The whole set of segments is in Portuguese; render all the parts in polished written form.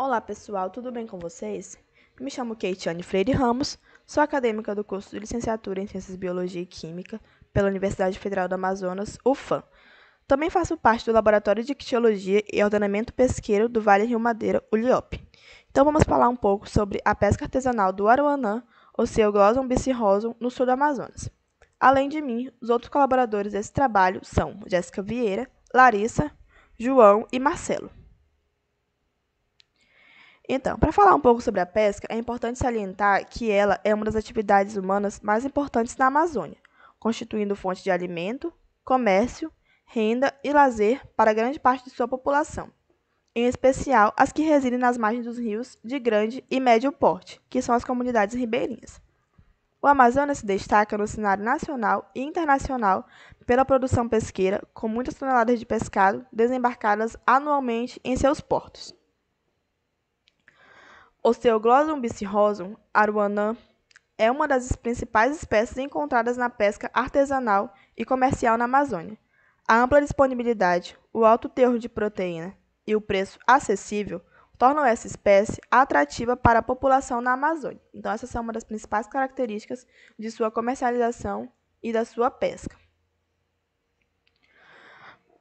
Olá pessoal, tudo bem com vocês? Me chamo Keitiane Freire Ramos, sou acadêmica do curso de Licenciatura em Ciências Biologia e Química pela Universidade Federal do Amazonas, UFAM. Também faço parte do Laboratório de Ictiologia e Ordenamento Pesqueiro do Vale Rio Madeira, ULIOP. Então vamos falar um pouco sobre a pesca artesanal do aruanã, Oceoglossum bicirrosum, no sul do Amazonas. Além de mim, os outros colaboradores desse trabalho são Jéssica Vieira, Larissa, João e Marcelo. Então, para falar um pouco sobre a pesca, é importante salientar que ela é uma das atividades humanas mais importantes na Amazônia, constituindo fonte de alimento, comércio, renda e lazer para grande parte de sua população, em especial as que residem nas margens dos rios de grande e médio porte, que são as comunidades ribeirinhas. O Amazonas se destaca no cenário nacional e internacional pela produção pesqueira, com muitas toneladas de pescado desembarcadas anualmente em seus portos. Osteoglossum bicirrosum, aruanã, é uma das principais espécies encontradas na pesca artesanal e comercial na Amazônia. A ampla disponibilidade, o alto teor de proteína e o preço acessível tornam essa espécie atrativa para a população na Amazônia. Então, essas são uma das principais características de sua comercialização e da sua pesca.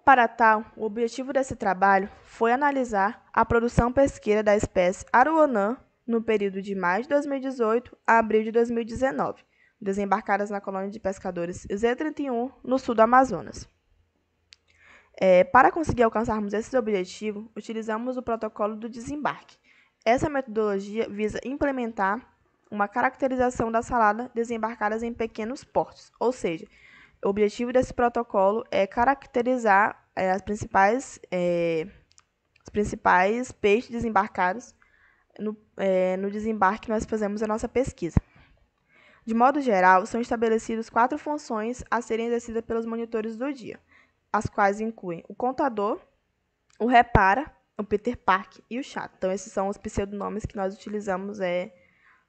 Para tal, o objetivo desse trabalho foi analisar a produção pesqueira da espécie aruanã no período de maio de 2018 a abril de 2019, desembarcadas na colônia de pescadores Z31, no sul do Amazonas. Para conseguir alcançarmos esse objetivo, utilizamos o protocolo do desembarque. Essa metodologia visa implementar uma caracterização da salada desembarcadas em pequenos portos, ou seja, o objetivo desse protocolo é caracterizar os principais peixes desembarcados no desembarque que nós fazemos a nossa pesquisa. De modo geral, são estabelecidas 4 funções a serem exercidas pelos monitores do dia, as quais incluem o contador, o repara, o Peter Park e o chato. Então, esses são os pseudonomes que nós utilizamos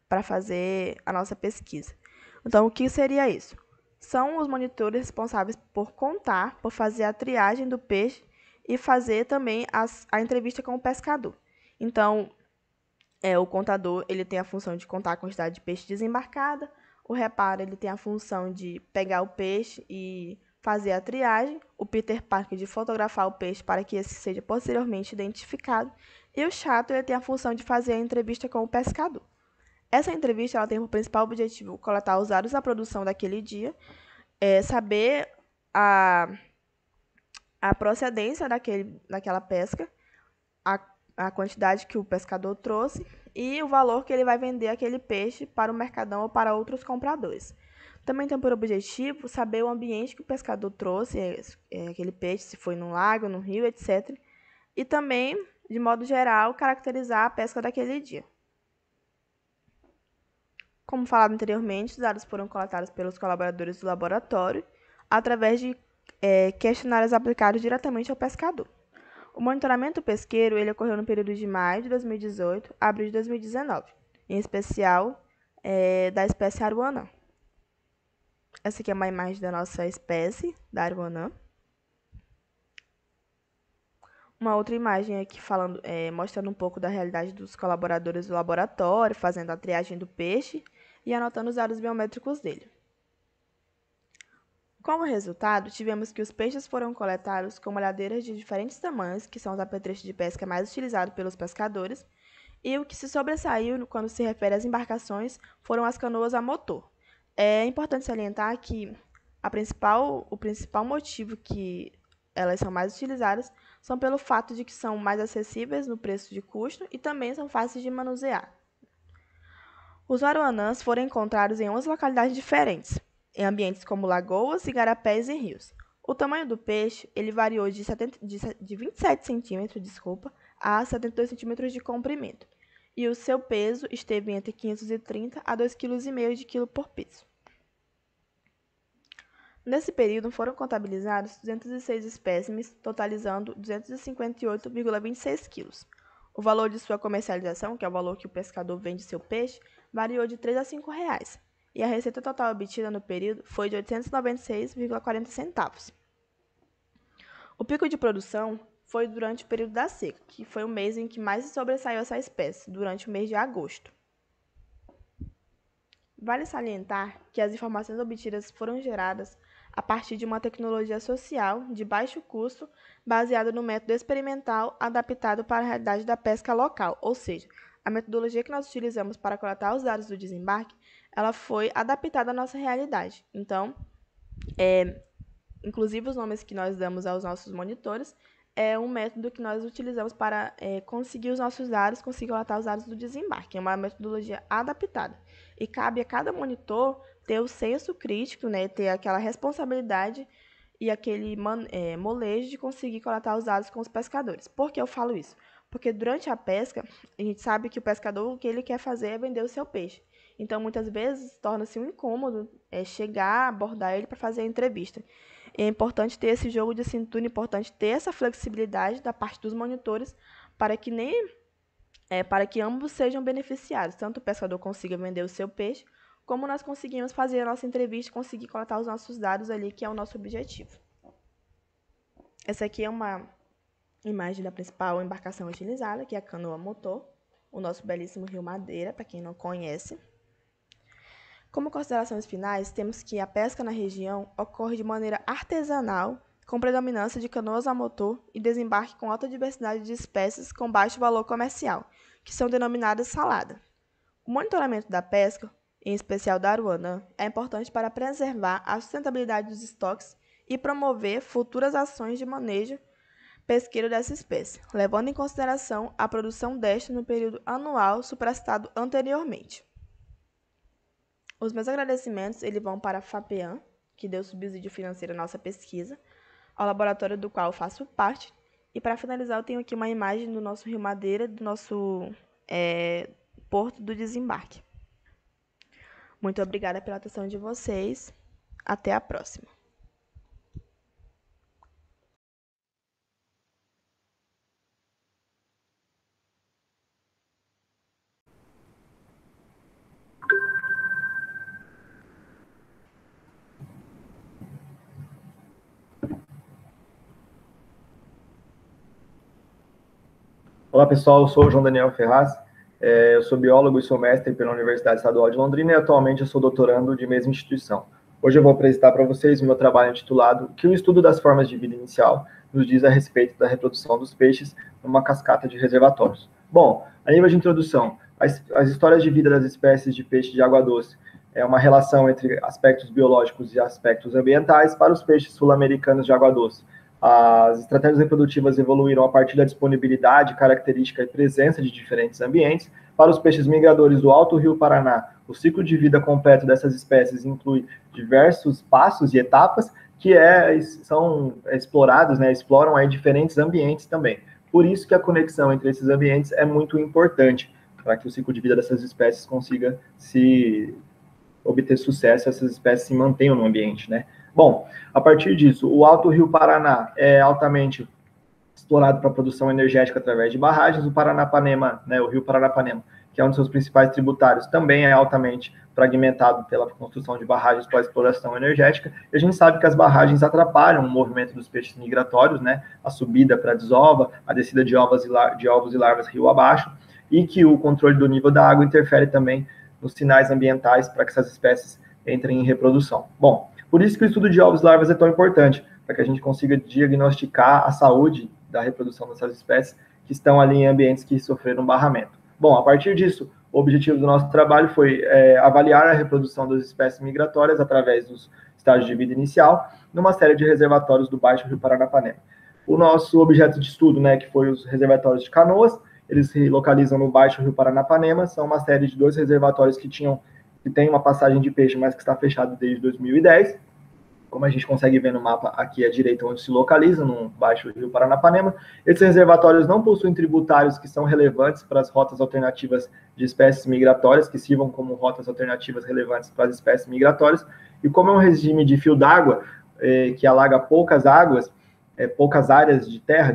para fazer a nossa pesquisa. Então, o que seria isso? São os monitores responsáveis por contar, por fazer a triagem do peixe e fazer também a entrevista com o pescador. Então, o contador ele tem a função de contar a quantidade de peixe desembarcada, o reparo ele tem a função de pegar o peixe e fazer a triagem, o Peter Parker de fotografar o peixe para que esse seja posteriormente identificado, e o chato ele tem a função de fazer a entrevista com o pescador. Essa entrevista ela tem por principal objetivo coletar os dados da produção daquele dia, saber a procedência daquela pesca, a quantidade que o pescador trouxe e o valor que ele vai vender aquele peixe para o mercadão ou para outros compradores. Também tem por objetivo saber o ambiente que o pescador trouxe, aquele peixe, se foi no lago, no rio, etc. E também, de modo geral, caracterizar a pesca daquele dia. Como falado anteriormente, os dados foram coletados pelos colaboradores do laboratório através de questionários aplicados diretamente ao pescador. O monitoramento pesqueiro ele ocorreu no período de maio de 2018 a abril de 2019, em especial da espécie aruanã. Essa aqui é uma imagem da nossa espécie, da aruanã. Uma outra imagem aqui mostrando um pouco da realidade dos colaboradores do laboratório, fazendo a triagem do peixe e anotando os dados biométricos dele. Como resultado, tivemos que os peixes foram coletados com malhadeiras de diferentes tamanhos, que são os apetrechos de pesca mais utilizados pelos pescadores, e o que se sobressaiu quando se refere às embarcações foram as canoas a motor. É importante salientar que o principal motivo que elas são mais utilizadas são pelo fato de que são mais acessíveis no preço de custo e também são fáceis de manusear. Os aruanãs foram encontrados em 11 localidades diferentes, em ambientes como lagoas, igarapés e rios. O tamanho do peixe ele variou de 27 centímetros a 72 centímetros de comprimento, e o seu peso esteve entre 530 a 2,5 kg de quilo por peso. Nesse período, foram contabilizados 206 espécimes, totalizando 258,26 quilos. O valor de sua comercialização, que é o valor que o pescador vende seu peixe, variou de R$ 3 a R$ 5, e a receita total obtida no período foi de R$ 896,40 centavos. O pico de produção foi durante o período da seca, que foi o mês em que mais se sobressaiu essa espécie, durante o mês de agosto. Vale salientar que as informações obtidas foram geradas a partir de uma tecnologia social de baixo custo, baseada no método experimental adaptado para a realidade da pesca local, ou seja, a metodologia que nós utilizamos para coletar os dados do desembarque, ela foi adaptada à nossa realidade. Então, inclusive os nomes que nós damos aos nossos monitores, é um método que nós utilizamos para conseguir os nossos dados, conseguir coletar os dados do desembarque. É uma metodologia adaptada. E cabe a cada monitor ter o senso crítico, né, ter aquela responsabilidade e aquele molejo de conseguir coletar os dados com os pescadores. Por que eu falo isso? Porque durante a pesca, a gente sabe que o pescador, o que ele quer fazer é vender o seu peixe. Então, muitas vezes, torna-se um incômodo chegar, abordar ele para fazer a entrevista. É importante ter esse jogo de cintura, é importante ter essa flexibilidade da parte dos monitores para que para que ambos sejam beneficiados, tanto o pescador consiga vender o seu peixe, como nós conseguimos fazer a nossa entrevista e conseguir coletar os nossos dados ali, que é o nosso objetivo. Essa aqui é uma imagem da principal embarcação utilizada, que é a canoa motor, o nosso belíssimo Rio Madeira, para quem não conhece. Como considerações finais, temos que a pesca na região ocorre de maneira artesanal, com predominância de canoas a motor e desembarque com alta diversidade de espécies com baixo valor comercial, que são denominadas salada. O monitoramento da pesca, em especial da aruanã, é importante para preservar a sustentabilidade dos estoques e promover futuras ações de manejo pesqueiro dessa espécie, levando em consideração a produção desta no período anual supracitado anteriormente. Os meus agradecimentos vão para a FAPEAM, que deu subsídio financeiro à nossa pesquisa, ao laboratório do qual eu faço parte, e para finalizar eu tenho aqui uma imagem do nosso Rio Madeira, do nosso porto do desembarque. Muito obrigada pela atenção de vocês. Até a próxima. Olá pessoal, eu sou o João Daniel Ferraz, eu sou biólogo e sou mestre pela Universidade Estadual de Londrina e atualmente eu sou doutorando de mesma instituição. Hoje eu vou apresentar para vocês o meu trabalho intitulado "Que o estudo das formas de vida inicial nos diz a respeito da reprodução dos peixes numa cascata de reservatórios". Bom, a nível de introdução, as histórias de vida das espécies de peixe de água doce é uma relação entre aspectos biológicos e aspectos ambientais para os peixes sul-americanos de água doce. As estratégias reprodutivas evoluíram a partir da disponibilidade, característica e presença de diferentes ambientes. Para os peixes migradores do Alto Rio Paraná, o ciclo de vida completo dessas espécies inclui diversos passos e etapas que são explorados, exploram aí diferentes ambientes também. Por isso que a conexão entre esses ambientes é muito importante para que o ciclo de vida dessas espécies consiga obter sucesso, essas espécies se mantenham no ambiente, né? Bom, a partir disso, o Alto Rio Paraná é altamente explorado para a produção energética através de barragens. O Paranapanema, o Rio Paranapanema, que é um dos seus principais tributários, também é altamente fragmentado pela construção de barragens para a exploração energética. E a gente sabe que as barragens atrapalham o movimento dos peixes migratórios, a subida para a desova, a descida de ovos e larvas rio abaixo, e que o controle do nível da água interfere também nos sinais ambientais para que essas espécies entrem em reprodução. Bom, por isso que o estudo de ovos e larvas é tão importante, para que a gente consiga diagnosticar a saúde da reprodução dessas espécies que estão ali em ambientes que sofreram barramento. Bom, a partir disso, o objetivo do nosso trabalho foi avaliar a reprodução das espécies migratórias através dos estágios de vida inicial, numa série de reservatórios do Baixo Rio Paranapanema. O nosso objeto de estudo, que foi os reservatórios de Canoas, eles se localizam no Baixo Rio Paranapanema, são uma série de 2 reservatórios que tem uma passagem de peixe, mas que está fechado desde 2010. Como a gente consegue ver no mapa aqui à direita, onde se localiza, no Baixo Rio Paranapanema. Esses reservatórios não possuem tributários que são relevantes para as rotas alternativas de espécies migratórias, que sirvam como rotas alternativas relevantes para as espécies migratórias. E como é um regime de fio d'água, que alaga poucas áreas de terra,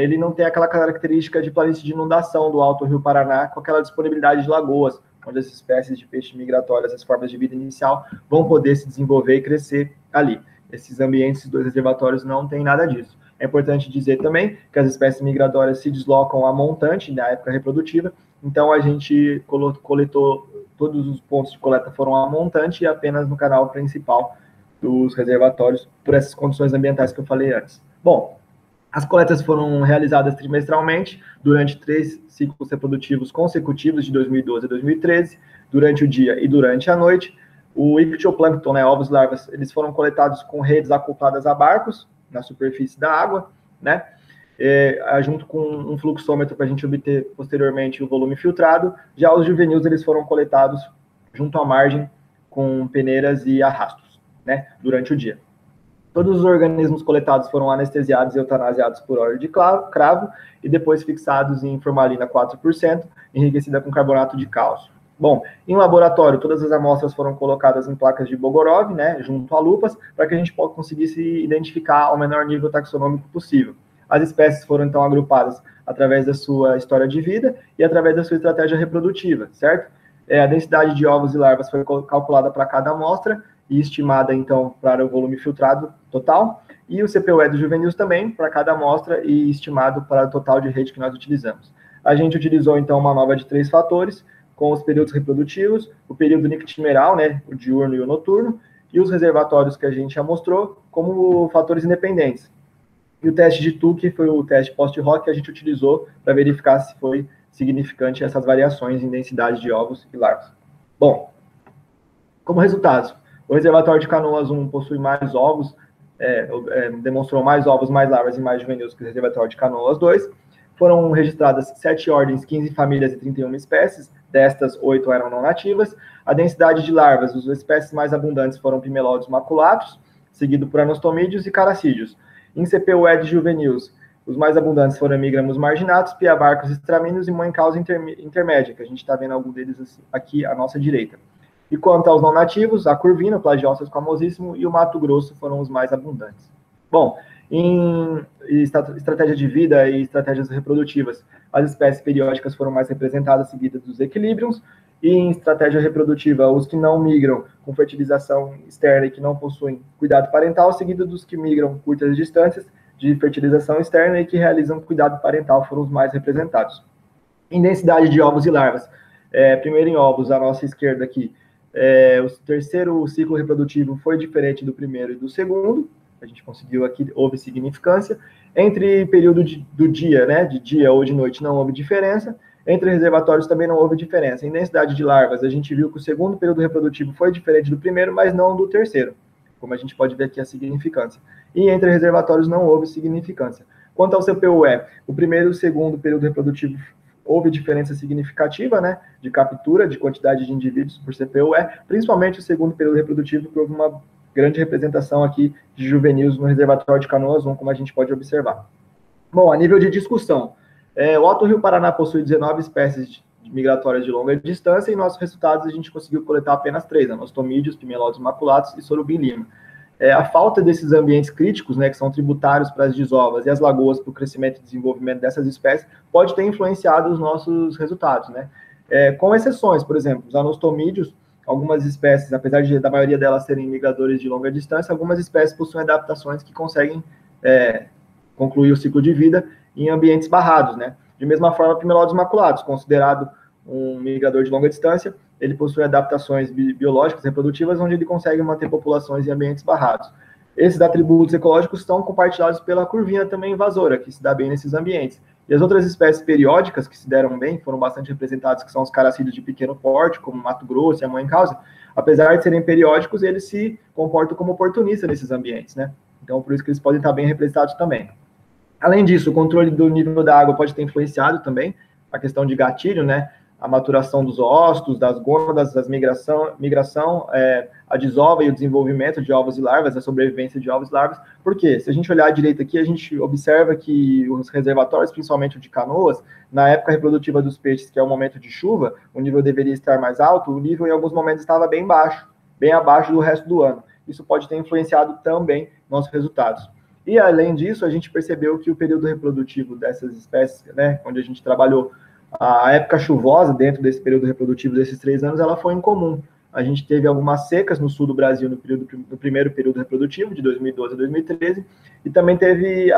ele não tem aquela característica de planície de inundação do Alto Rio Paraná, com aquela disponibilidade de lagoas, onde as espécies de peixe migratórias, as formas de vida inicial, vão poder se desenvolver e crescer ali. Esses ambientes, esses 2 reservatórios, não tem nada disso. É importante dizer também que as espécies migratórias se deslocam a montante na época reprodutiva, então a gente coletou, todos os pontos de coleta foram a montante e apenas no canal principal dos reservatórios, por essas condições ambientais que eu falei antes. Bom, as coletas foram realizadas trimestralmente, durante 3 ciclos reprodutivos consecutivos, de 2012 a 2013, durante o dia e durante a noite. O ictioplâncton, né, ovos e larvas, eles foram coletados com redes acopladas a barcos, na superfície da água, né, junto com um fluxômetro para a gente obter posteriormente o volume filtrado. Já os juvenis, eles foram coletados junto à margem com peneiras e arrastos, né, durante o dia. Todos os organismos coletados foram anestesiados e eutanasiados por óleo de cravo e depois fixados em formalina 4%, enriquecida com carbonato de cálcio. Bom, em laboratório, todas as amostras foram colocadas em placas de Bogorov, né, junto a lupas, para que a gente conseguisse identificar ao menor nível taxonômico possível. As espécies foram, então, agrupadas através da sua história de vida e através da sua estratégia reprodutiva, certo? A densidade de ovos e larvas foi calculada para cada amostra e estimada, então, para o volume filtrado total, e o CPUE dos juvenis também, para cada amostra, e estimado para o total de rede que nós utilizamos. A gente utilizou, então, uma nova de 3 fatores, com os períodos reprodutivos, o período nictimeral, né, o diurno e o noturno, e os reservatórios que a gente amostrou como fatores independentes. E o teste de Tuque foi o teste post-hoc que a gente utilizou para verificar se foi significante essas variações em densidade de ovos e larvas. Bom, como resultados, o reservatório de Canoas 1 possui mais ovos, demonstrou mais ovos, mais larvas e mais juvenis que o reservatório de Canoas 2. Foram registradas 7 ordens, 15 famílias e 31 espécies, destas 8 eram não nativas. A densidade de larvas, as espécies mais abundantes foram pimelóides maculatus, seguido por anostomídeos e caracídeos. Em CPUE de juvenis, os mais abundantes foram hemígramos marginatus, piabarcos estramíneos e moencausa intermédia, que a gente está vendo algum deles aqui à nossa direita. E quanto aos não nativos, a curvina, o plagióceras famosíssimo e o Mato Grosso foram os mais abundantes. Bom, em estratégia de vida e estratégias reprodutivas, as espécies periódicas foram mais representadas, seguidas dos equilíbrios, e em estratégia reprodutiva, os que não migram com fertilização externa e que não possuem cuidado parental, seguido dos que migram curtas distâncias de fertilização externa e que realizam cuidado parental, foram os mais representados. Em densidade de ovos e larvas, primeiro em ovos, à nossa esquerda aqui, o terceiro ciclo reprodutivo foi diferente do primeiro e do segundo, a gente conseguiu aqui, houve significância. Entre período do dia, né, de dia ou de noite, não houve diferença. Entre reservatórios também não houve diferença. Em densidade de larvas, a gente viu que o segundo período reprodutivo foi diferente do primeiro, mas não do terceiro, como a gente pode ver aqui a significância. E entre reservatórios não houve significância. Quanto ao CPUE, o primeiro e o segundo período reprodutivo houve diferença significativa, né, de captura, de quantidade de indivíduos por CPUE, principalmente o segundo período reprodutivo, que houve uma grande representação aqui de juvenis no reservatório de Canoas 1, como a gente pode observar. Bom, a nível de discussão, o Alto Rio Paraná possui 19 espécies migratórias de longa distância e nossos resultados a gente conseguiu coletar apenas 3, anostomídeos, pimelóides maculatus e sorubim lima. A falta desses ambientes críticos, né, que são tributários para as desovas e as lagoas para o crescimento e desenvolvimento dessas espécies, pode ter influenciado os nossos resultados, né? Com exceções, por exemplo, os anostomídeos, algumas espécies, apesar da maioria delas serem migradores de longa distância, algumas espécies possuem adaptações que conseguem concluir o ciclo de vida em ambientes barrados, né? De mesma forma, pimelóides maculatus, considerado um migrador de longa distância, ele possui adaptações biológicas reprodutivas onde ele consegue manter populações em ambientes barrados. Esses atributos ecológicos estão compartilhados pela curvina também invasora, que se dá bem nesses ambientes. E as outras espécies periódicas que se deram bem, foram bastante representadas, que são os caracídeos de pequeno porte, como o Mato Grosso e a moencausa, apesar de serem periódicos, eles se comportam como oportunistas nesses ambientes, né? Então, por isso que eles podem estar bem representados também. Além disso, o controle do nível da água pode ter influenciado também a questão de gatilho, né? A maturação dos ósseos, das gônadas, a migração, a desova e o desenvolvimento de ovos e larvas, a sobrevivência de ovos e larvas. Por quê? Se a gente olhar à direita aqui, a gente observa que os reservatórios, principalmente o de Canoas, na época reprodutiva dos peixes, que é o momento de chuva, o nível deveria estar mais alto, o nível em alguns momentos estava bem baixo, bem abaixo do resto do ano. Isso pode ter influenciado também nossos resultados. E, além disso, a gente percebeu que o período reprodutivo dessas espécies, né, onde a gente trabalhou, a época chuvosa dentro desse período reprodutivo desses 3 anos, ela foi incomum. a gente teve algumas secas no sul do Brasil no primeiro período reprodutivo, de 2012 a 2013, e também teve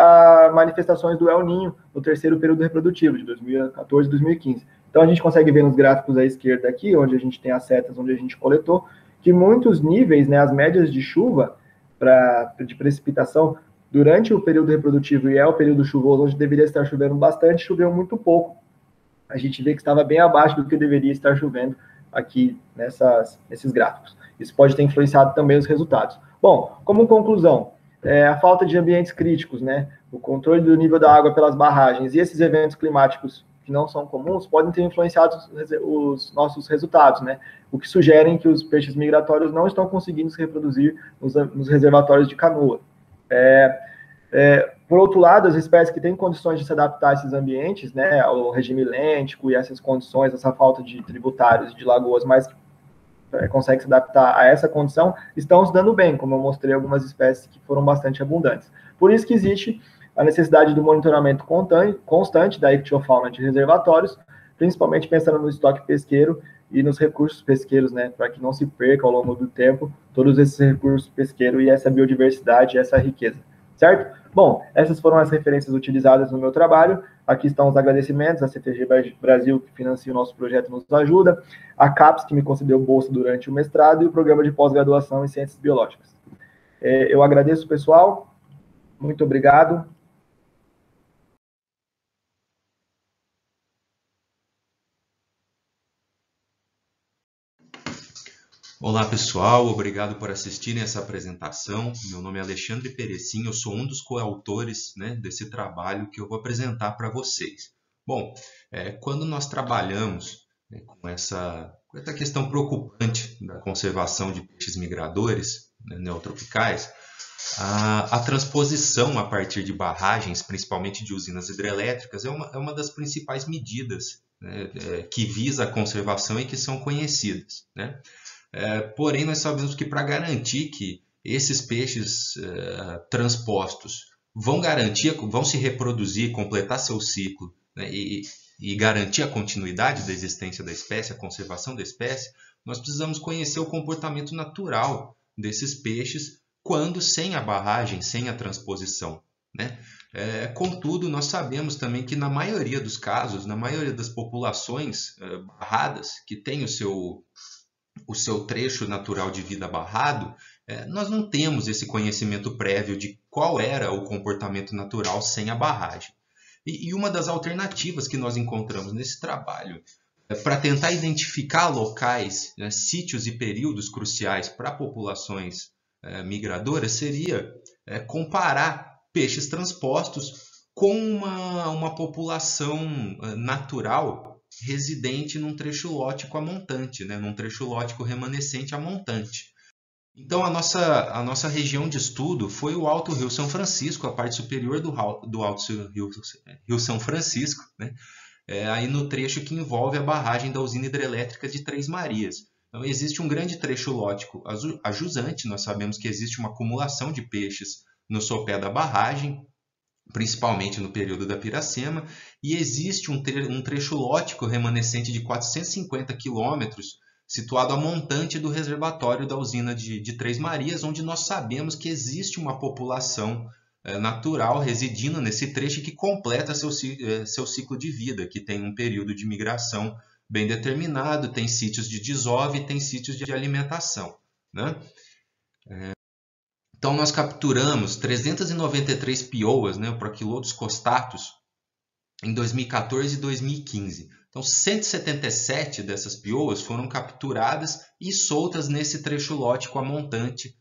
manifestações do El Niño no terceiro período reprodutivo, de 2014 a 2015. Então, a gente consegue ver nos gráficos à esquerda aqui, onde a gente tem as setas onde a gente coletou, que muitos níveis, né, as médias de chuva, de precipitação, durante o período reprodutivo e o período chuvoso, onde deveria estar chovendo bastante, choveu muito pouco. A gente vê que estava bem abaixo do que deveria estar chovendo aqui nesses gráficos. Isso pode ter influenciado também os resultados. Bom, como conclusão, a falta de ambientes críticos, né, o controle do nível da água pelas barragens e esses eventos climáticos que não são comuns podem ter influenciado os nossos resultados, né, o que sugerem que os peixes migratórios não estão conseguindo se reproduzir nos reservatórios de canoa. Por outro lado, as espécies que têm condições de se adaptar a esses ambientes, né, ao regime lêntico e essas condições, essa falta de tributários e de lagoas, mas conseguem se adaptar a essa condição, estão se dando bem, como eu mostrei algumas espécies que foram bastante abundantes. Por isso que existe a necessidade do monitoramento constante da ictiofauna de reservatórios, principalmente pensando no estoque pesqueiro e nos recursos pesqueiros, né, para que não se perca ao longo do tempo todos esses recursos pesqueiros e essa biodiversidade, essa riqueza, certo? Bom, essas foram as referências utilizadas no meu trabalho. Aqui estão os agradecimentos, a CTG Brasil, que financia o nosso projeto e nos ajuda, a CAPES, que me concedeu bolsa durante o mestrado, e o programa de pós-graduação em Ciências Biológicas. Eu agradeço, pessoal. Muito obrigado. Olá pessoal, obrigado por assistirem essa apresentação. Meu nome é Alexandre Perecim, eu sou um dos coautores, né, desse trabalho que eu vou apresentar para vocês. Bom, quando nós trabalhamos, né, com essa questão preocupante da conservação de peixes migradores, né, neotropicais, a transposição a partir de barragens, principalmente de usinas hidrelétricas, é uma das principais medidas, né, que visa a conservação e que são conhecidas, né? Porém, nós sabemos que para garantir que esses peixes transpostos vão se reproduzir, completar seu ciclo, né, e garantir a continuidade da existência da espécie, a conservação da espécie, nós precisamos conhecer o comportamento natural desses peixes quando sem a barragem, sem a transposição, né? Contudo, nós sabemos também que na maioria dos casos, na maioria das populações barradas, que tem o seu trecho natural de vida barrado, nós não temos esse conhecimento prévio de qual era o comportamento natural sem a barragem. E uma das alternativas que nós encontramos nesse trabalho para tentar identificar locais, né, sítios e períodos cruciais para populações migradoras seria comparar peixes transpostos com uma população natural residente num trecho lótico a montante, né, num trecho lótico remanescente a montante. Então, a nossa região de estudo foi o Alto Rio São Francisco, a parte superior do Alto Rio São Francisco, né, aí no trecho que envolve a barragem da usina hidrelétrica de Três Marias. Então, existe um grande trecho lótico a jusante, nós sabemos que existe uma acumulação de peixes no sopé da barragem, principalmente no período da Piracema, e existe um trecho lótico remanescente de 450 quilômetros, situado a montante do reservatório da usina de Três Marias, onde nós sabemos que existe uma população natural residindo nesse trecho que completa seu ciclo de vida, que tem um período de migração bem determinado, tem sítios de desove, tem sítios de alimentação, né? Então, nós capturamos 393 pioas, né, proquilodos costatus, em 2014 e 2015. Então, 177 dessas pioas foram capturadas e soltas nesse trecho lótico a montante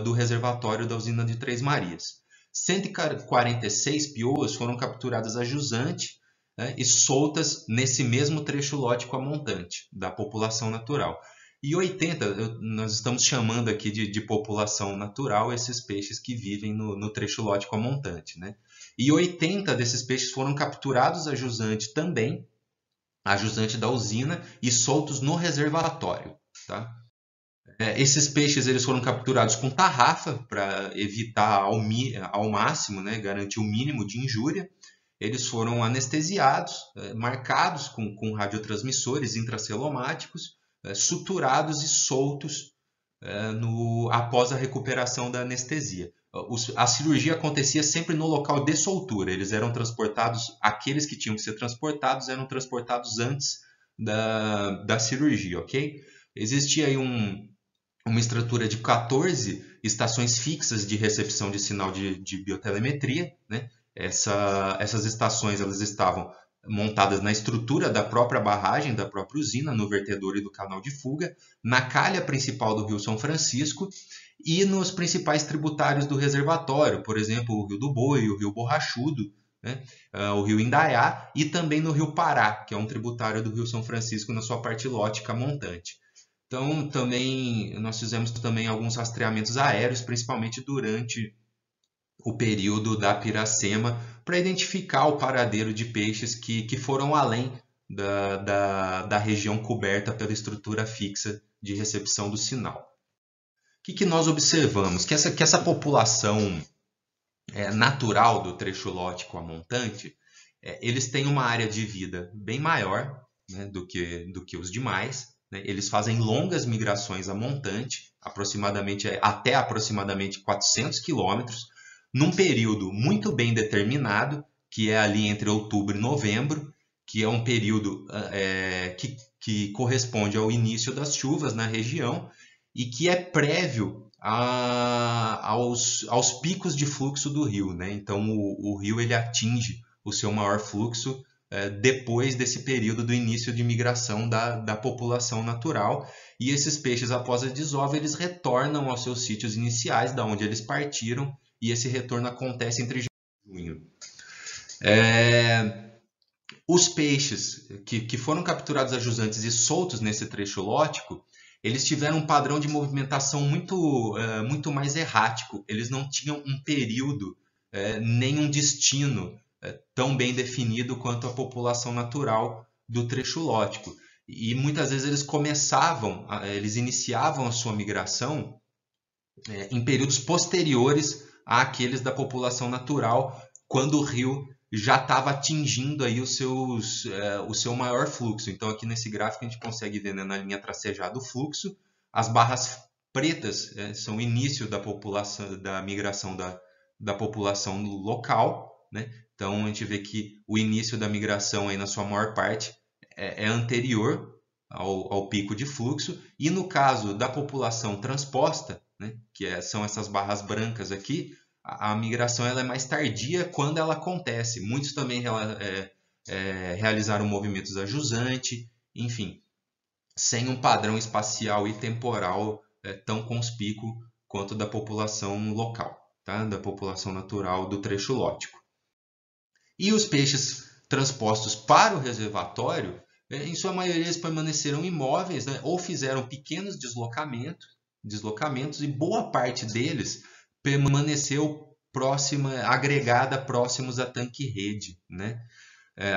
do reservatório da usina de Três Marias. 146 pioas foram capturadas a jusante, né, e soltas nesse mesmo trecho lótico a montante da população natural. E 80, nós estamos chamando aqui de população natural esses peixes que vivem no trecho lótico a montante, né? E 80 desses peixes foram capturados a jusante também, a jusante da usina, e soltos no reservatório, tá? Esses peixes eles foram capturados com tarrafa para evitar ao máximo, né, garantir o mínimo de injúria. Eles foram anestesiados, marcados com radiotransmissores intracelomáticos, suturados e soltos após a recuperação da anestesia. A cirurgia acontecia sempre no local de soltura. Eles eram transportados, aqueles que tinham que ser transportados eram transportados antes da cirurgia, ok? Existia aí uma estrutura de 14 estações fixas de recepção de sinal de biotelemetria, né? Essas estações elas estavam montadas na estrutura da própria barragem, da própria usina, no vertedor e do canal de fuga, na calha principal do Rio São Francisco e nos principais tributários do reservatório, por exemplo, o Rio do Boi, o Rio Borrachudo, né? O Rio Indaiá e também no Rio Pará, que é um tributário do Rio São Francisco na sua parte lótica montante. Então, também nós fizemos também alguns rastreamentos aéreos, principalmente durante o período da Piracema, para identificar o paradeiro de peixes que foram além da região coberta pela estrutura fixa de recepção do sinal. O que nós observamos? Que essa população natural do trecho lótico a montante, eles têm uma área de vida bem maior, né, do que os demais. Né? Eles fazem longas migrações a montante, até aproximadamente 400 quilômetros, num período muito bem determinado, que é ali entre outubro e novembro, que é um período que corresponde ao início das chuvas na região e que é prévio aos picos de fluxo do rio. Né? Então, o rio ele atinge o seu maior fluxo depois desse período do início de migração da população natural. E esses peixes, após a desova, eles retornam aos seus sítios iniciais, da onde eles partiram, e esse retorno acontece entre janeiro e junho. Os peixes que foram capturados a jusante e soltos nesse trecho lótico, eles tiveram um padrão de movimentação muito mais errático. Eles não tinham um período, nem um destino tão bem definido quanto a população natural do trecho lótico. E muitas vezes eles iniciavam a sua migração em períodos posteriores àqueles da população natural, quando o rio já estava atingindo aí o seu maior fluxo. Então, aqui nesse gráfico a gente consegue ver, né, na linha tracejada o fluxo. As barras pretas são o início da migração da população local. Né? Então, a gente vê que o início da migração, aí, na sua maior parte, é anterior ao pico de fluxo. E no caso da população transposta, né, são essas barras brancas aqui, a migração ela é mais tardia quando ela acontece. Muitos também realizaram movimentos a jusante, enfim, sem um padrão espacial e temporal tão conspícuo quanto da população local, tá? Da população natural do trecho lótico. E os peixes transpostos para o reservatório, em sua maioria eles permaneceram imóveis, né, ou fizeram pequenos deslocamentos, e boa parte deles permaneceu agregada próximos a tanque-rede. Né?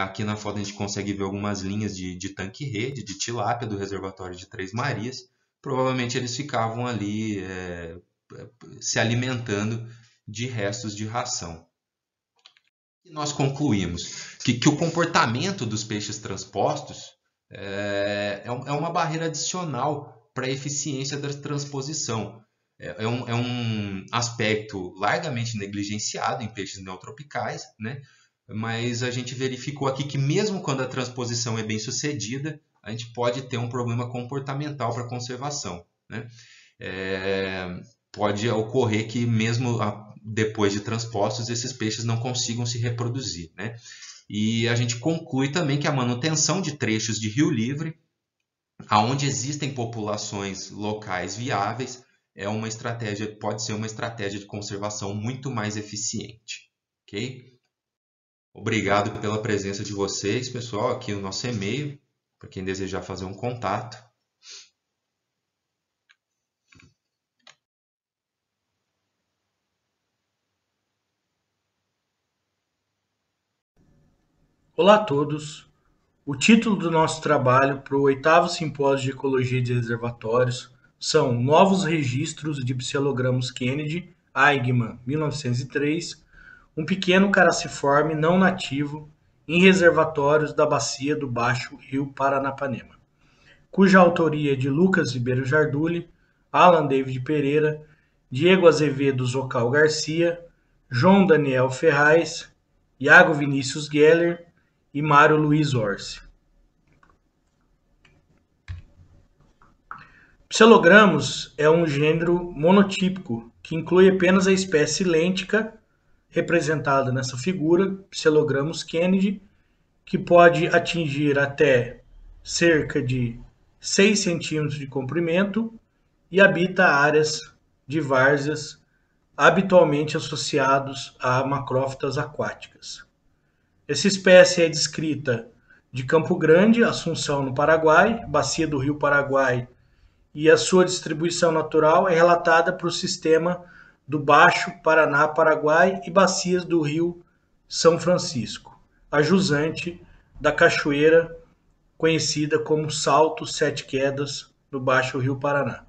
Aqui na foto a gente consegue ver algumas linhas de tanque-rede, de tilápia do reservatório de Três Marias. Provavelmente eles ficavam ali se alimentando de restos de ração. E nós concluímos que o comportamento dos peixes transpostos é uma barreira adicional para a eficiência da transposição. É um aspecto largamente negligenciado em peixes neotropicais, né? Mas a gente verificou aqui que mesmo quando a transposição é bem sucedida, a gente pode ter um problema comportamental para a conservação. Né? Pode ocorrer que mesmo depois de transpostos, esses peixes não consigam se reproduzir. Né? E a gente conclui também que a manutenção de trechos de rio livre, onde existem populações locais viáveis, pode ser uma estratégia de conservação muito mais eficiente. Ok? Obrigado pela presença de vocês, pessoal. Aqui o nosso e-mail, para quem desejar fazer um contato. Olá a todos. O título do nosso trabalho para o 8º Simpósio de Ecologia de Reservatórios são Novos Registros de Psilogramos Kennedy, Eigenmann, 1903, um pequeno caraciforme não nativo em reservatórios da bacia do Baixo Rio Paranapanema. cuja autoria é de Lucas Ribeiro Jarduli, Alan David Pereira, Diego Azevedo Zocal Garcia, João Daniel Ferraz, Iago Vinícius Geller e Mário Luiz Orsi. Psilogramos é um gênero monotípico que inclui apenas a espécie lêntica, representada nessa figura, Psilogramus kennedy, que pode atingir até cerca de 6 centímetros de comprimento e habita áreas de várzeas habitualmente associados a macrófitas aquáticas. Essa espécie é descrita de Campo Grande, Assunção, no Paraguai, bacia do Rio Paraguai, e a sua distribuição natural é relatada para o sistema do Baixo Paraná, Paraguai e bacias do Rio São Francisco, a jusante da cachoeira conhecida como Salto Sete Quedas, no Baixo Rio Paraná.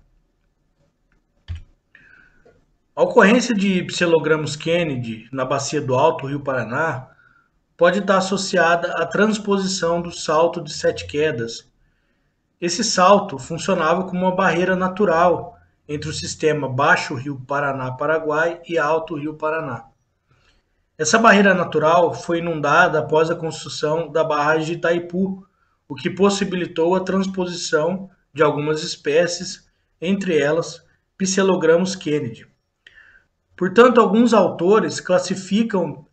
A ocorrência de Psilogramus kennedy na bacia do Alto Rio Paraná pode estar associada à transposição do Salto de Sete Quedas. Esse salto funcionava como uma barreira natural entre o sistema Baixo Rio Paraná-Paraguai e Alto Rio Paraná. Essa barreira natural foi inundada após a construção da barragem de Itaipu, o que possibilitou a transposição de algumas espécies, entre elas Psilogramus kennedy. Portanto, alguns autores classificam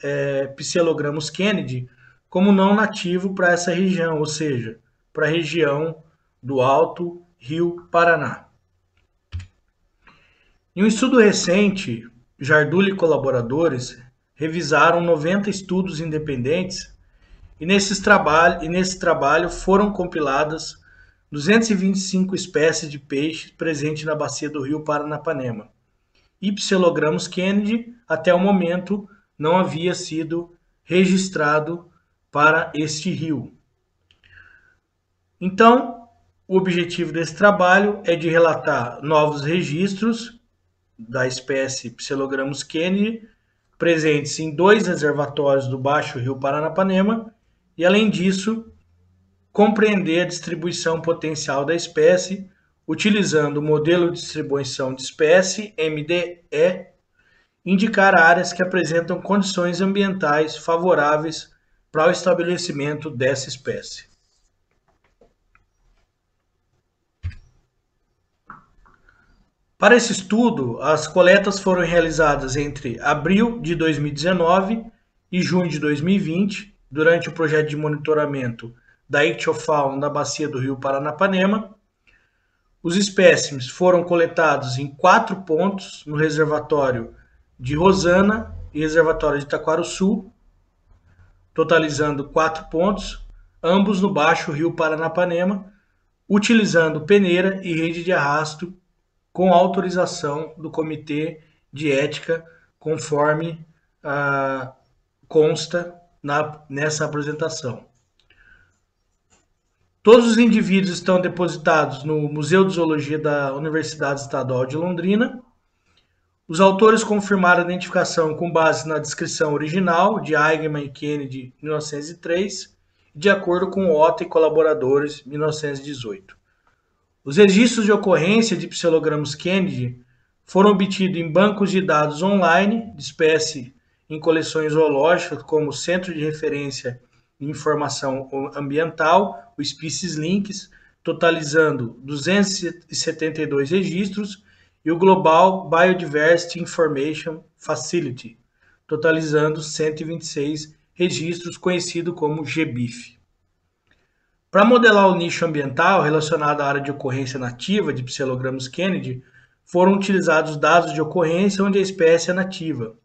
Psilogramus kennedy como não nativo para essa região, ou seja, para a região do Alto Rio Paraná. Em um estudo recente, Jarduli e colaboradores revisaram 90 estudos independentes e nesse trabalho foram compiladas 225 espécies de peixes presentes na bacia do Rio Paranapanema. E Psilogramus kennedy, até o momento, não havia sido registrado para este rio. Então, o objetivo desse trabalho é de relatar novos registros da espécie Psilogramus kennedy, presentes em 2 reservatórios do Baixo Rio Paranapanema, e, além disso, compreender a distribuição potencial da espécie, utilizando o modelo de distribuição de espécie, MDE, indicar áreas que apresentam condições ambientais favoráveis para o estabelecimento dessa espécie. Para esse estudo, as coletas foram realizadas entre abril de 2019 e junho de 2020, durante o projeto de monitoramento da ictiofauna na bacia do Rio Paranapanema. Os espécimes foram coletados em 4 pontos no reservatório de Rosana e reservatório de Taquarussu, totalizando 4 pontos, ambos no Baixo Rio Paranapanema, utilizando peneira e rede de arrasto com autorização do Comitê de Ética, conforme consta nessa apresentação. Todos os indivíduos estão depositados no Museu de Zoologia da Universidade Estadual de Londrina. Os autores confirmaram a identificação com base na descrição original de Eigenmann e Kennedy, 1903, de acordo com Otto e colaboradores, 1918. Os registros de ocorrência de Psilogramus kennedy foram obtidos em bancos de dados online de espécie em coleções zoológicas, como Centro de Referência de Informação Ambiental, o Species Links, totalizando 272 registros, e o Global Biodiversity Information Facility, totalizando 126 registros, conhecido como GBIF. Para modelar o nicho ambiental relacionado à área de ocorrência nativa de Psilogramus kennedy, foram utilizados dados de ocorrência onde a espécie é nativa,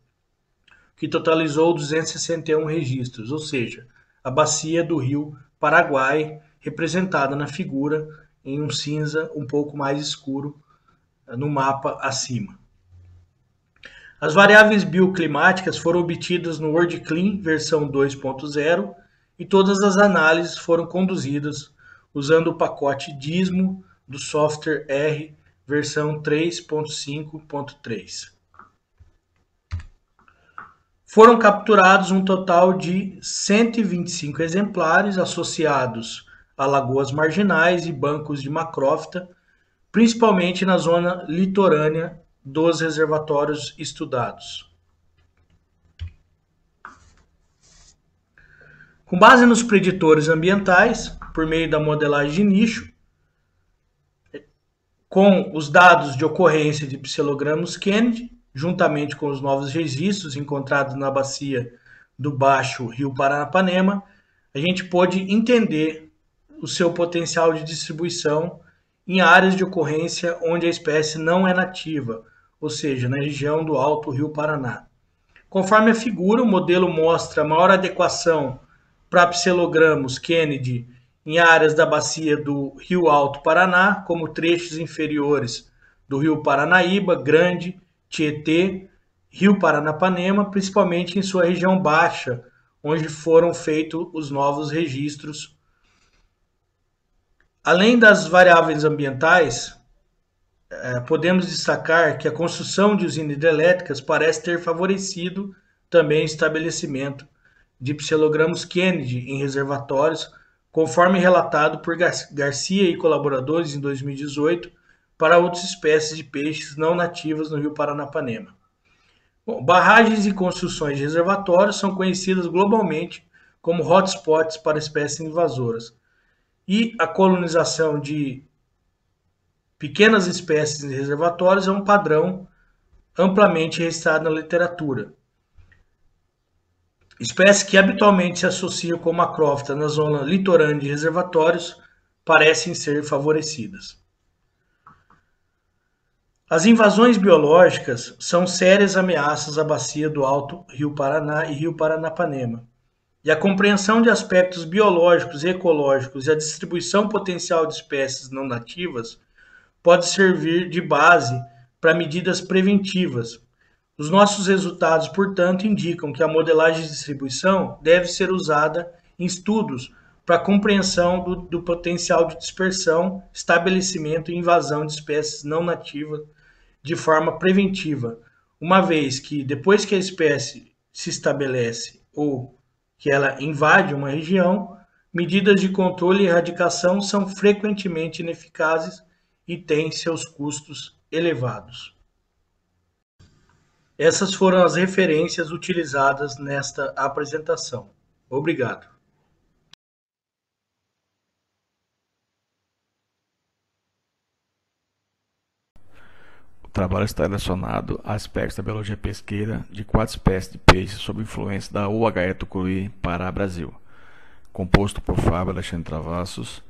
que totalizou 261 registros, ou seja, a bacia do Rio Paraguai, representada na figura em um cinza um pouco mais escuro no mapa acima. As variáveis bioclimáticas foram obtidas no WorldClim versão 2.0 e todas as análises foram conduzidas usando o pacote DISMO do software R versão 3.5.3. Foram capturados um total de 125 exemplares associados a lagoas marginais e bancos de macrófita, principalmente na zona litorânea dos reservatórios estudados. Com base nos preditores ambientais, por meio da modelagem de nicho, com os dados de ocorrência de psilogramos Kennedy, juntamente com os novos registros encontrados na bacia do Baixo Rio Paranapanema, a gente pôde entender o seu potencial de distribuição em áreas de ocorrência onde a espécie não é nativa, ou seja, na região do Alto Rio Paraná. Conforme a figura, o modelo mostra maior adequação para psilogramos Kennedy em áreas da bacia do Rio Alto Paraná, como trechos inferiores do Rio Paranaíba, Grande, Tietê, Rio Paranapanema, principalmente em sua região baixa, onde foram feitos os novos registros. Além das variáveis ambientais, podemos destacar que a construção de usinas hidrelétricas parece ter favorecido também o estabelecimento de psilogramos Kennedy em reservatórios, conforme relatado por Garcia e colaboradores em 2018, para outras espécies de peixes não nativas no Rio Paranapanema. Bom, barragens e construções de reservatórios são conhecidas globalmente como hotspots para espécies invasoras, e a colonização de pequenas espécies em reservatórios é um padrão amplamente registrado na literatura. Espécies que habitualmente se associam com macrófita na zona litorânea de reservatórios parecem ser favorecidas. As invasões biológicas são sérias ameaças à bacia do Alto Rio Paraná e Rio Paranapanema, e a compreensão de aspectos biológicos e ecológicos e a distribuição potencial de espécies não nativas pode servir de base para medidas preventivas. Os nossos resultados, portanto, indicam que a modelagem de distribuição deve ser usada em estudos para a compreensão do potencial de dispersão, estabelecimento e invasão de espécies não nativas de forma preventiva, uma vez que, depois que a espécie se estabelece ou que ela invade uma região, medidas de controle e erradicação são frequentemente ineficazes e têm seus custos elevados. Essas foram as referências utilizadas nesta apresentação. Obrigado. O trabalho está relacionado a aspectos da biologia pesqueira de 4 espécies de peixes sob influência da UHE Tucuruí Pará Brasil, composto por Fábio Alexandre Travassos,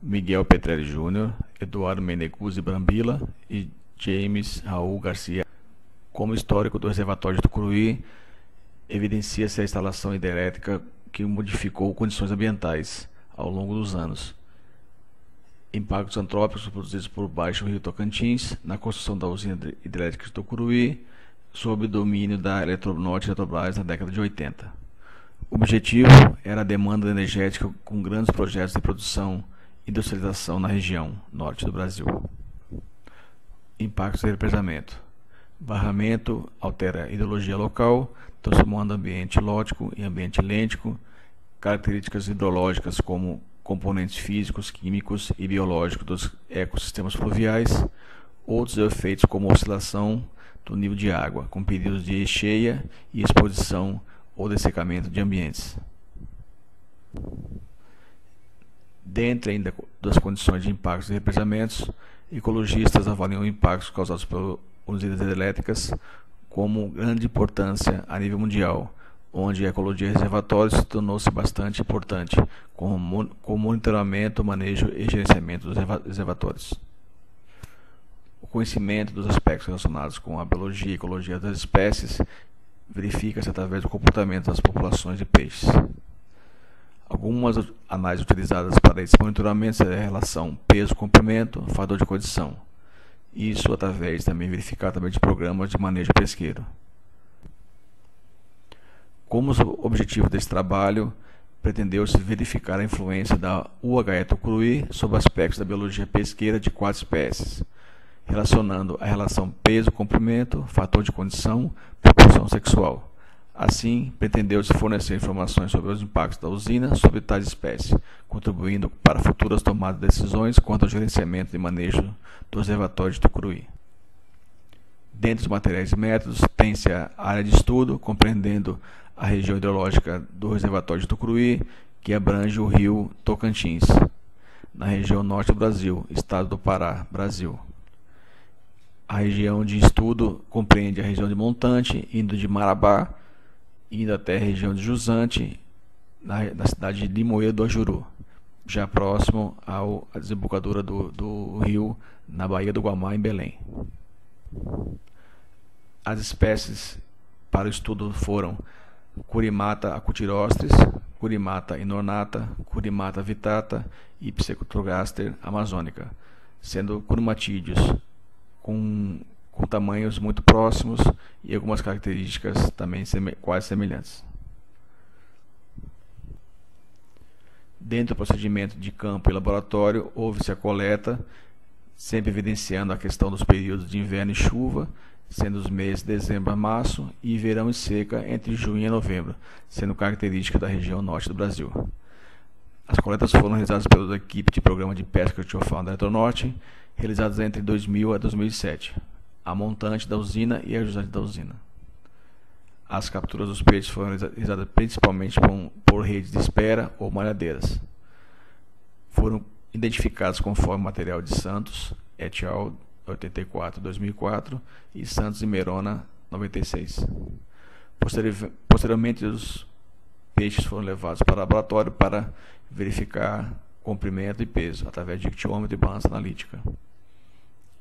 Miguel Petrelli Júnior, Eduardo Meneguzzi Brambila e James Raul Garcia. Como histórico do reservatório de Tucuruí, evidencia-se a instalação hidrelétrica que modificou condições ambientais ao longo dos anos. Impactos antrópicos produzidos por Baixo Rio Tocantins na construção da usina hidrelétrica de Tucuruí, sob o domínio da Eletronorte e Eletrobras na década de 80. O objetivo era a demanda energética com grandes projetos de produção e industrialização na região norte do Brasil. Impactos de represamento. Barramento altera a hidrologia local, transformando ambiente lótico em ambiente lêntico, características hidrológicas como componentes físicos, químicos e biológicos dos ecossistemas fluviais, outros efeitos como oscilação do nível de água, com períodos de cheia e exposição ou dessecamento de ambientes. Dentre ainda das condições de impactos e represamentos, ecologistas avaliam impactos causados por usinas hidrelétricas como grande importância a nível mundial, onde a ecologia de reservatórios tornou-se bastante importante, com monitoramento, manejo e gerenciamento dos reservatórios. O conhecimento dos aspectos relacionados com a biologia e ecologia das espécies verifica-se através do comportamento das populações de peixes. Algumas análises utilizadas para esse monitoramento são a relação peso-comprimento, fator de condição. Isso através também verificar também de programas de manejo pesqueiro. Como objetivo desse trabalho, pretendeu-se verificar a influência da UHE Tucuruí sobre aspectos da biologia pesqueira de 4 espécies, relacionando a relação peso-comprimento, fator de condição, proporção sexual. Assim, pretendeu-se fornecer informações sobre os impactos da usina sobre tais espécies, contribuindo para futuras tomadas de decisões quanto ao gerenciamento e manejo do reservatório de Tucuruí. Dentre os materiais e métodos, tem-se a área de estudo, compreendendo a região hidrológica do reservatório de Tucuruí, que abrange o rio Tocantins, na região norte do Brasil, estado do Pará, Brasil. A região de estudo compreende a região de montante, indo de Marabá, indo até a região de Jusante, na cidade de Limoeiro do Ajuru, já próximo à desembocadura do rio na Baía do Guamá, em Belém. As espécies para o estudo foram Curimata acutirostris, Curimata inornata, Curimata vittata e Pseudogaster amazônica, sendo curimatídeos com tamanhos muito próximos e algumas características também quase semelhantes. Dentro do procedimento de campo e laboratório, houve-se a coleta, sempre evidenciando a questão dos períodos de inverno e chuva, sendo os meses de dezembro a março, e verão e seca entre junho e novembro, sendo característica da região norte do Brasil. As coletas foram realizadas pela equipe de programa de pesca Tiofauna da Eletronorte, realizadas entre 2000 a 2007, a montante da usina e a jusante da usina. As capturas dos peixes foram realizadas principalmente por redes de espera ou malhadeiras. Foram identificados conforme material de Santos, et al., 84-2004 e Santos e Merona, 96. Posteriormente, os peixes foram levados para o laboratório para verificar comprimento e peso, através de ictiômetro e balança analítica,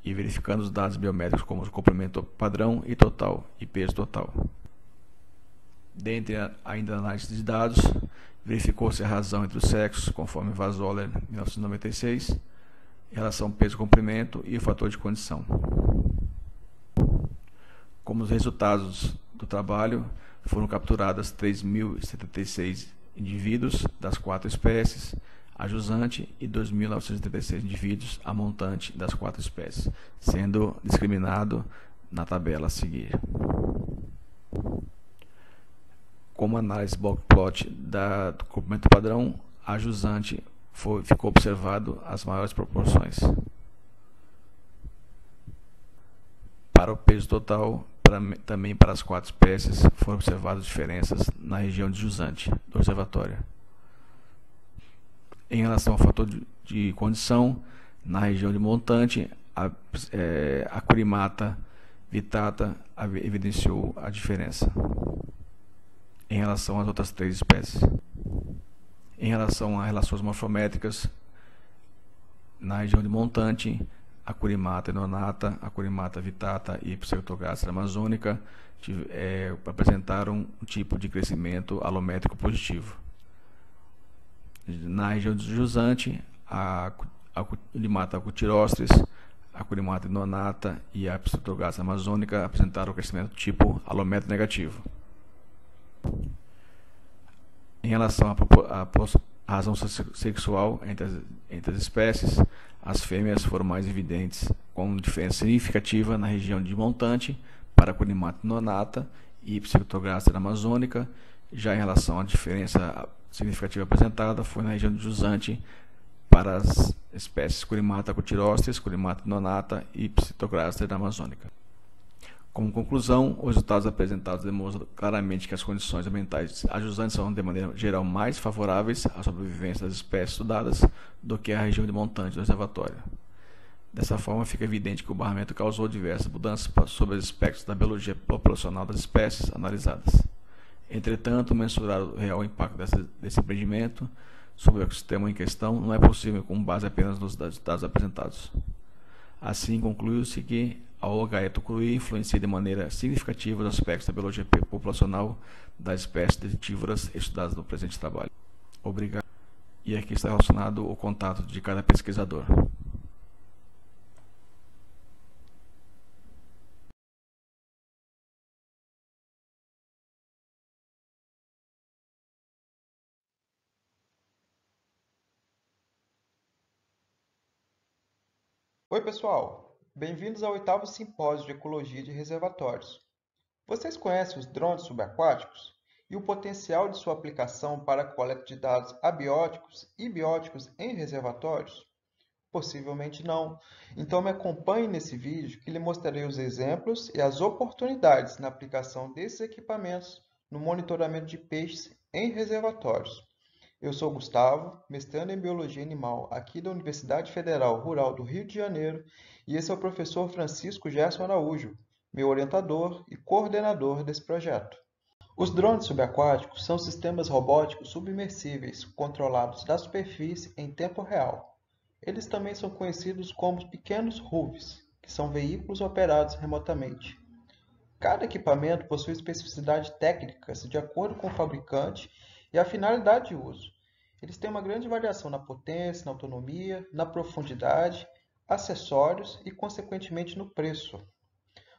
e verificando os dados biométricos como o comprimento padrão e total, e peso total. Dentre ainda a análise de dados, verificou-se a razão entre os sexos, conforme Vazoller, 1996, em relação ao peso e comprimento e o fator de condição. Como os resultados do trabalho, foram capturadas 3.076 indivíduos das 4 espécies, a jusante, e 2.976 indivíduos, a montante, das 4 espécies, sendo discriminado na tabela a seguir. Como análise block plot do comprimento padrão, a jusante ficou observado as maiores proporções. Para o peso total, também para as 4 espécies, foram observadas diferenças na região de jusante do reservatório. Em relação ao fator de condição, na região de montante, a Curimata vittata evidenciou a diferença em relação às outras 3 espécies. Em relação a relações morfométricas, na região de montante, a Curimata inornata, a Curimata vittata e Pseudogaster amazônica apresentaram um tipo de crescimento alométrico positivo. Na região de jusante, a Curimata acutirostris, a Curimata inornata e a Pseudogaster amazônica apresentaram o crescimento tipo alométrico negativo. Em relação à razão sexual entre as espécies, as fêmeas foram mais evidentes, com diferença significativa na região de montante para a Curimata inornata e Pseudogaster amazônica. Já em relação à diferença significativa apresentada, foi na região de jusante para as espécies Curimata acutirostris, Curimata inornata e Pseudogaster amazônica. Como conclusão, os resultados apresentados demonstram claramente que as condições ambientais ajusantes são, de maneira geral, mais favoráveis à sobrevivência das espécies estudadas do que a região de montante do reservatório. Dessa forma, fica evidente que o barramento causou diversas mudanças sobre os aspectos da biologia populacional das espécies analisadas. Entretanto, mensurar o real impacto desse empreendimento sobre o ecossistema em questão não é possível com base apenas nos dados apresentados. Assim, concluiu-se que a OHE Tucuruí influencia de maneira significativa os aspectos da biologia populacional das espécies detritívoras estudadas no presente trabalho. Obrigado. E aqui está relacionado o contato de cada pesquisador. Oi, pessoal! Bem-vindos ao 8º Simpósio de Ecologia de Reservatórios. Vocês conhecem os drones subaquáticos? e o potencial de sua aplicação para a coleta de dados abióticos e bióticos em reservatórios? Possivelmente não. Então me acompanhe nesse vídeo que lhe mostrarei os exemplos e as oportunidades na aplicação desses equipamentos no monitoramento de peixes em reservatórios. Eu sou Gustavo, mestrando em Biologia Animal aqui da Universidade Federal Rural do Rio de Janeiro, e esse é o professor Francisco Gerson Araújo, meu orientador e coordenador desse projeto. Os drones subaquáticos são sistemas robóticos submersíveis controlados da superfície em tempo real. Eles também são conhecidos como pequenos RUVs, que são veículos operados remotamente. Cada equipamento possui especificidades técnicas de acordo com o fabricante e a finalidade de uso. Eles têm uma grande variação na potência, na autonomia, na profundidade, acessórios e, consequentemente, no preço.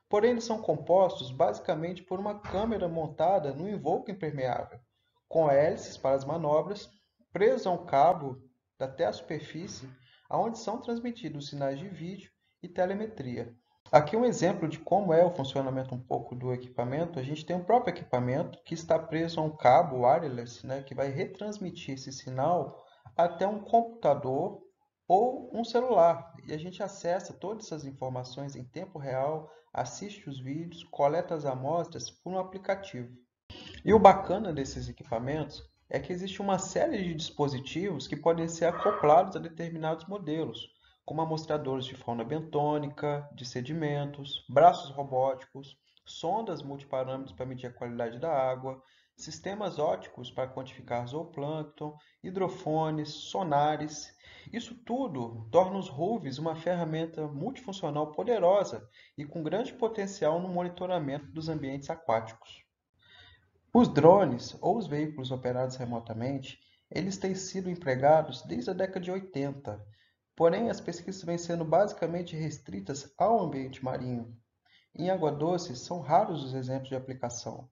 Porém, eles são compostos basicamente por uma câmera montada no invólucro impermeável, com hélices para as manobras, preso a um cabo até a superfície, onde são transmitidos sinais de vídeo e telemetria. Aqui um exemplo de como é o funcionamento um pouco do equipamento. A gente tem o próprio equipamento que está preso a um cabo wireless, que vai retransmitir esse sinal até um computador ou um celular. E a gente acessa todas essas informações em tempo real, assiste os vídeos, coleta as amostras por um aplicativo. E o bacana desses equipamentos é que existe uma série de dispositivos que podem ser acoplados a determinados modelos, como amostradores de fauna bentônica, de sedimentos, braços robóticos, sondas multiparâmetros para medir a qualidade da água, sistemas ópticos para quantificar zooplâncton, hidrofones, sonares. Isso tudo torna os RUVs uma ferramenta multifuncional poderosa e com grande potencial no monitoramento dos ambientes aquáticos. Os drones, ou os veículos operados remotamente, eles têm sido empregados desde a década de 80, porém as pesquisas vêm sendo basicamente restritas ao ambiente marinho. Em água doce, são raros os exemplos de aplicação,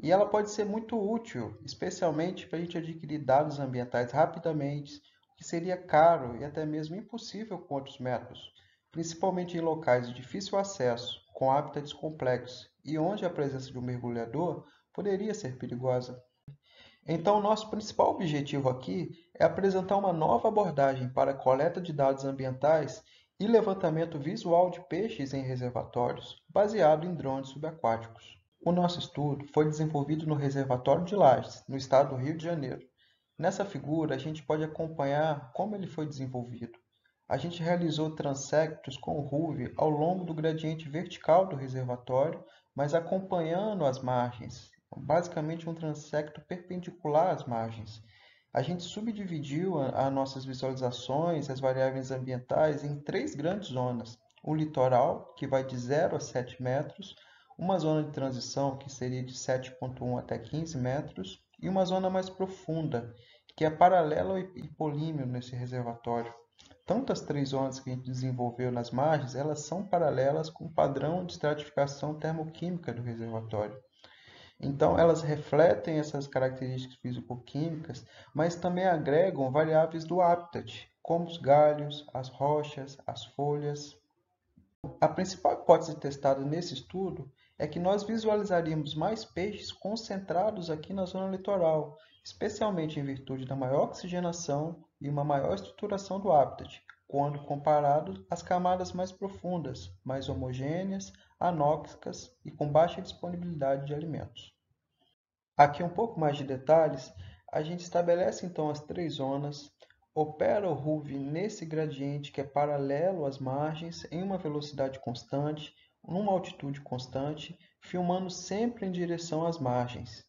e ela pode ser muito útil, especialmente para a gente adquirir dados ambientais rapidamente, o que seria caro e até mesmo impossível com outros métodos, principalmente em locais de difícil acesso, com hábitats complexos e onde a presença de um mergulhador poderia ser perigosa. Então, nosso principal objetivo aqui é apresentar uma nova abordagem para a coleta de dados ambientais e levantamento visual de peixes em reservatórios, baseado em drones subaquáticos. O nosso estudo foi desenvolvido no Reservatório de Lages, no estado do Rio de Janeiro. Nessa figura, a gente pode acompanhar como ele foi desenvolvido. A gente realizou transectos com o RUV ao longo do gradiente vertical do reservatório, mas acompanhando as margens. Basicamente um transecto perpendicular às margens. A gente subdividiu as nossas visualizações, as variáveis ambientais, em 3 grandes zonas. O litoral, que vai de 0 a 7 metros, uma zona de transição, que seria de 7,1 até 15 metros, e uma zona mais profunda, que é paralela ao hipolímio nesse reservatório. Tanto as 3 zonas que a gente desenvolveu nas margens, elas são paralelas com o padrão de estratificação termoquímica do reservatório. Então, elas refletem essas características físico-químicas, mas também agregam variáveis do habitat, como os galhos, as rochas, as folhas. A principal hipótese testada nesse estudo é que nós visualizaríamos mais peixes concentrados aqui na zona litoral, especialmente em virtude da maior oxigenação e uma maior estruturação do habitat, quando comparado às camadas mais profundas, mais homogêneas, anóxicas e com baixa disponibilidade de alimentos. Aqui um pouco mais de detalhes, a gente estabelece então as 3 zonas, opera o RUV nesse gradiente que é paralelo às margens, em uma velocidade constante, numa altitude constante, filmando sempre em direção às margens.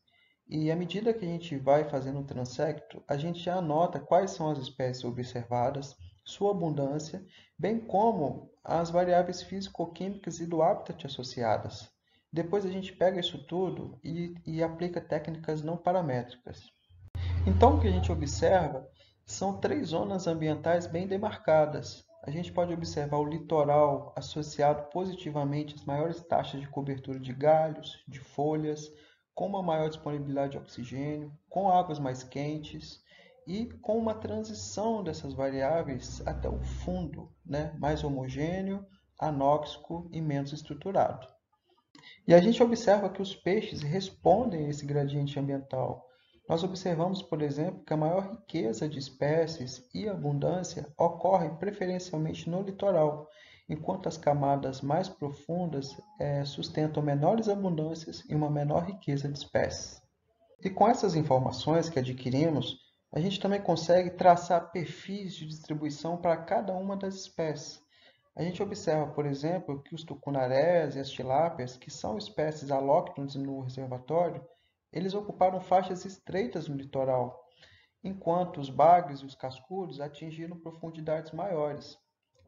E à medida que a gente vai fazendo o transecto, a gente já anota quais são as espécies observadas, sua abundância, bem como as variáveis físico-químicas e do habitat associadas. Depois a gente pega isso tudo e aplica técnicas não paramétricas. Então o que a gente observa são 3 zonas ambientais bem demarcadas. A gente pode observar o litoral associado positivamente às maiores taxas de cobertura de galhos, de folhas, com uma maior disponibilidade de oxigênio, com águas mais quentes e com uma transição dessas variáveis até o fundo, mais homogêneo, anóxico e menos estruturado. E a gente observa que os peixes respondem a esse gradiente ambiental. Nós observamos, por exemplo, que a maior riqueza de espécies e abundância ocorre preferencialmente no litoral, enquanto as camadas mais profundas sustentam menores abundâncias e uma menor riqueza de espécies. E com essas informações que adquirimos, a gente também consegue traçar perfis de distribuição para cada uma das espécies. A gente observa, por exemplo, que os tucunarés e as tilápias, que são espécies alóctones no reservatório, eles ocuparam faixas estreitas no litoral, enquanto os bagres e os cascudos atingiram profundidades maiores.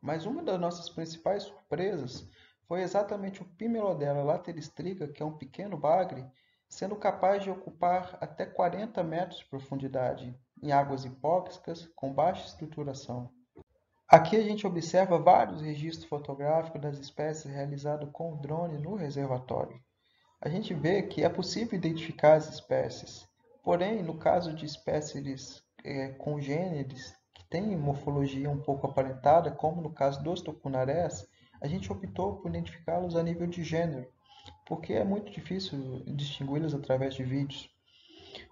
Mas uma das nossas principais surpresas foi exatamente o Pimelodella lateristrica, que é um pequeno bagre, sendo capaz de ocupar até 40 metros de profundidade, em águas hipóxicas com baixa estruturação. Aqui a gente observa vários registros fotográficos das espécies realizados com o drone no reservatório. A gente vê que é possível identificar as espécies, porém, no caso de espécies congêneres, que têm morfologia um pouco aparentada, como no caso dos tucunarés, a gente optou por identificá-los a nível de gênero, porque é muito difícil distingui-los através de vídeos.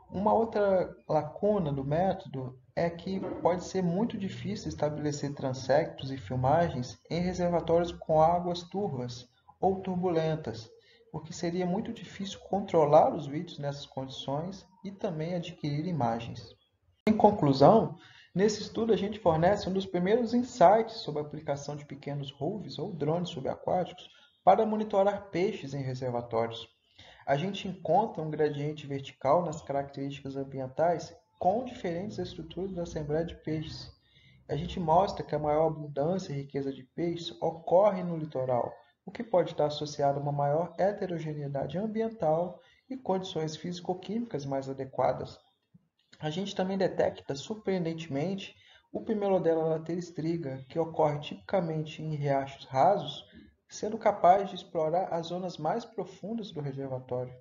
Uma outra lacuna do método é que pode ser muito difícil estabelecer transectos e filmagens em reservatórios com águas turvas ou turbulentas, porque seria muito difícil controlar os vídeos nessas condições e também adquirir imagens. Em conclusão, nesse estudo a gente fornece um dos primeiros insights sobre a aplicação de pequenos ROVs ou drones subaquáticos para monitorar peixes em reservatórios. A gente encontra um gradiente vertical nas características ambientais com diferentes estruturas da assembleia de peixes. A gente mostra que a maior abundância e riqueza de peixes ocorre no litoral, o que pode estar associado a uma maior heterogeneidade ambiental e condições físico-químicas mais adequadas. A gente também detecta, surpreendentemente, o Pimelodella lateristriga, que ocorre tipicamente em riachos rasos, sendo capaz de explorar as zonas mais profundas do reservatório.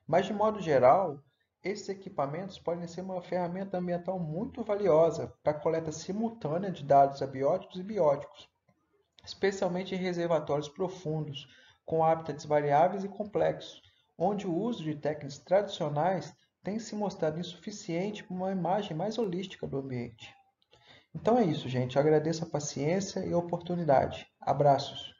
Mas, de modo geral, esses equipamentos podem ser uma ferramenta ambiental muito valiosa para a coleta simultânea de dados abióticos e bióticos, especialmente em reservatórios profundos, com hábitats variáveis e complexos, onde o uso de técnicas tradicionais tem se mostrado insuficiente para uma imagem mais holística do ambiente. Então é isso, gente. Eu agradeço a paciência e a oportunidade. Abraços!